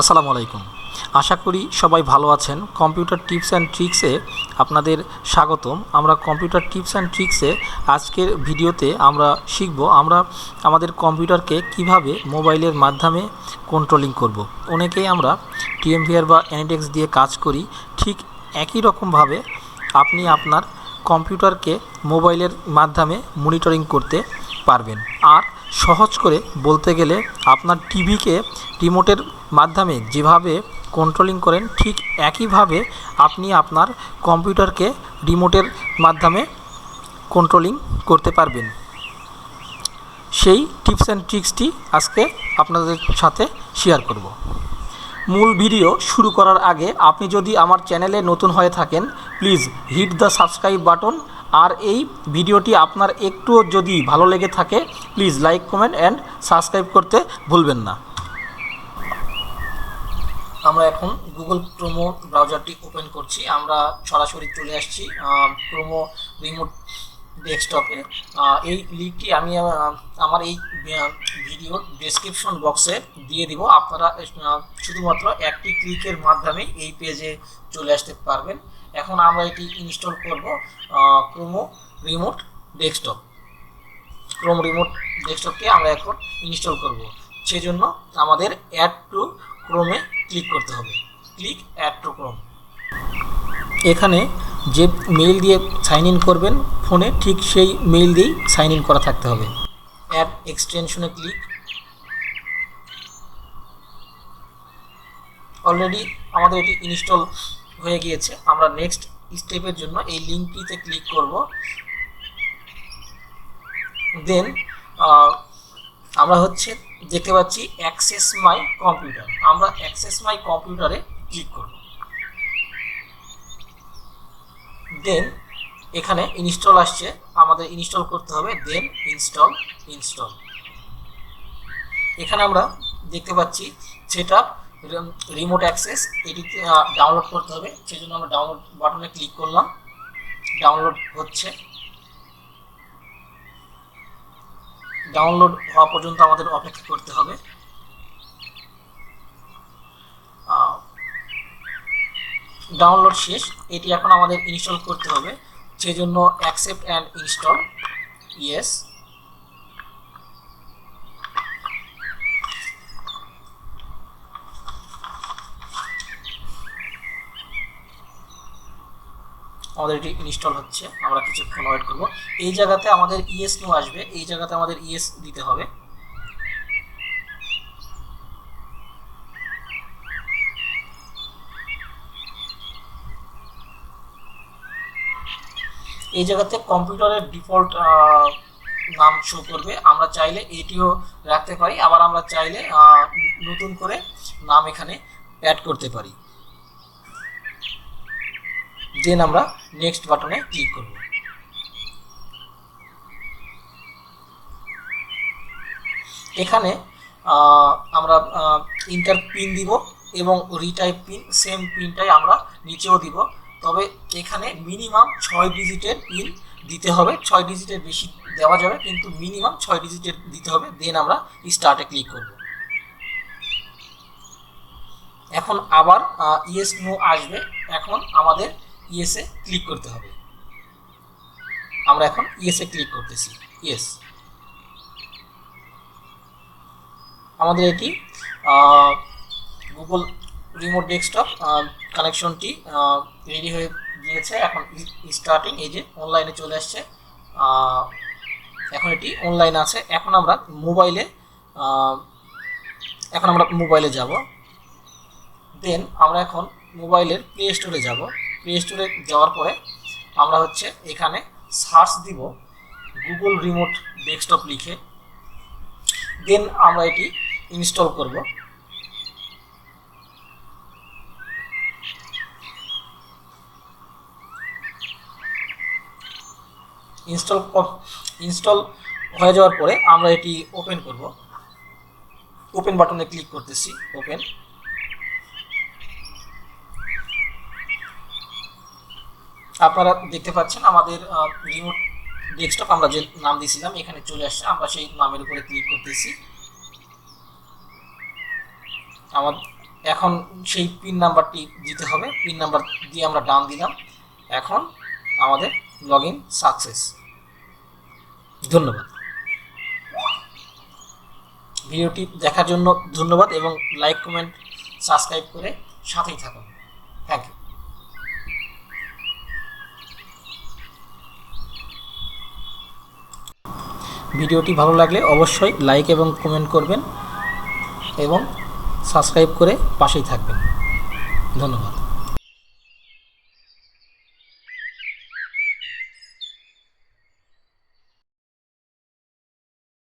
আসসালামু আলাইকুম। আশা করি সবাই ভালো আছেন। কম্পিউটার টিপস অ্যান্ড ট্রিক্সে আপনাদের স্বাগতম। আমরা কম্পিউটার টিপস অ্যান্ড ট্রিক্সে আজকের ভিডিওতে আমরা শিখব আমরা আমাদের কম্পিউটারকে কিভাবে মোবাইলের মাধ্যমে কন্ট্রোলিং করব। অনেকেই আমরা টিএমভিআর বা এনিডেক্স দিয়ে কাজ করি, ঠিক একই রকমভাবে আপনি আপনার কম্পিউটারকে মোবাইলের মাধ্যমে মনিটরিং করতে পারবেন। আর সহজ করে বলতে গেলে আপনার টিভিকে রিমোটের মাধ্যমে যেভাবে কন্ট্রোলিং করেন, ঠিক একইভাবে আপনি আপনার কম্পিউটারকে রিমোটের মাধ্যমে কন্ট্রোলিং করতে পারবেন। সেই টিপস অ্যান্ড ট্রিক্সটি আজকে আপনাদের সাথে শেয়ার করব। মূল ভিডিও শুরু করার আগে আপনি যদি আমার চ্যানেলে নতুন হয়ে থাকেন, please hit the subscribe button. আর এই ভিডিওটি আপনার একটুও যদি ভালো লেগে থাকে, please like, comment and subscribe করতে ভুলবেন না। আমরা এখন গুগল ক্রোমো ব্রাউজারটি ওপেন করছি। আমরা সরাসরি চলে আসছি ক্রোমো রিমোট ডেস্কটপে। এই লিঙ্কটি আমি আমার এই ভিডিওর ডেসক্রিপশন বক্সে দিয়ে দিব। আপনারা শুধুমাত্র একটি ক্লিকের মাধ্যমে এই পেজে চলে আসতে পারবেন। এখন আমরা এটি ইনস্টল করব, ক্রোমো রিমোট ডেস্কটপ। ক্রোম রিমোট ডেস্কটপকে আমরা এখন ইনস্টল করব। সেজন্য আমাদের অ্যাড টু ক্রোমে ক্লিক করতে হবে। Click add to Chrome. এখানে যে মেইল দিয়ে সাইন ইন করবেন ফোনে, ঠিক সেই মেইল দিয়েই সাইন ইন করা থাকতে হবে। Add এক্সটেনশনে click. অলরেডি আমাদের এটি ইনস্টল হয়ে গিয়েছে। আমরা নেক্সট স্টেপের জন্য এই লিঙ্কটিতে ক্লিক করব। দেন আমরা দেখতে পাচ্ছি অ্যাক্সেস মাই কম্পিউটার। আমরা অ্যাক্সেস মাই কম্পিউটারে ক্লিক করব। দেন এখানে ইনস্টল আসছে, আমাদের ইনস্টল করতে হবে। Then install. এখানে আমরা দেখতে পাচ্ছি সেটআপ রিমোট অ্যাক্সেস, এটিতে ডাউনলোড করতে হবে। সেজন্য আমরা ডাউনলোড বাটনে ক্লিক করলাম। ডাউনলোড হচ্ছে। ডাউনলোড হওয়া পর্যন্ত আমাদের অপেক্ষা করতে হবে। ডাউনলোড শেষ। এটি এখন আমাদের ইনস্টল করতে হবে। সেজন্য অ্যাকসেপ্ট অ্যান্ড ইনস্টল, ইয়েস। আমাদের এটি ইনস্টল হচ্ছে। আমরা কিছুক্ষণ ওয়েট করব। এই জায়গাতে আমাদের ইয়েস নো আসবে, এই জায়গাতে আমাদের ইয়েস দিতে হবে। এই জায়গাতে কম্পিউটারের ডিফল্ট নাম শো করবে। আমরা চাইলে এটিও রাখতে পারি, আবার আমরা চাইলে নতুন করে নাম এখানে অ্যাড করতে পারি। দেন আমরা নেক্সট বাটনে ক্লিক করব। এখানে আমরা ইন্টার পিন দিব এবং রিটাইপ পিন, সেম পিনটাই আমরা নিচেও দিব। তবে এখানে মিনিমাম 6 ডিজিটের পিন দিতে হবে। 6 ডিজিটের বেশি দেওয়া যাবে, কিন্তু মিনিমাম 6 ডিজিটের দিতে হবে। দেন আমরা স্টার্টে ক্লিক করব। এখন আবার ইয়েস নো আসবে। এখন আমাদের ইয়েসে ক্লিক করতে হবে। আমরা এখন ইয়েসে ক্লিক করতেছি, ইয়েস। আমাদের এটি গুগল রিমোট ডেস্কটপ কানেকশনটি রেডি হয়ে গিয়েছে। এখন স্টার্টিং, এই যে অনলাইনে চলে আসছে। এখন এটি অনলাইন আছে। এখন আমরা মোবাইলে যাব। দেন আমরা এখন মোবাইলের প্লে স্টোরে যাব। প্লে স্টোরে যাওয়ার পরে আমরা এখানে সার্চ দিব গুগল রিমোট ডেস্কটপ লিখে। দেন আমরা এটি ইনস্টল করব। ইনস্টল হয়ে যাওয়ার পরে আমরা এটি ওপেন করব। ওপেন বাটনে ক্লিক করতেছি, ওপেন। আপনারা দেখতে পাচ্ছেন আমাদের রিমোট ডেস্কটপ আমরা যে নাম দিয়েছিলাম এখানে চলে আসছে। আমরা সেই নামের উপরে ক্লিক করতেছি। আমার এখন সেই পিন নাম্বারটি দিতে হবে। পিন নাম্বার দিয়ে আমরা ডান দিলাম। এখন আমাদের লগ ইন সাকসেস। ধন্যবাদ। ভিডিওটি দেখার জন্য ধন্যবাদ এবং লাইক, কমেন্ট, সাবস্ক্রাইব করে সাথেই থাকুন। Thank you. ভিডিওটি ভালো লাগলে অবশ্যই লাইক এবং কমেন্ট করবেন এবং সাবস্ক্রাইব করে পাশেই থাকবেন। ধন্যবাদ।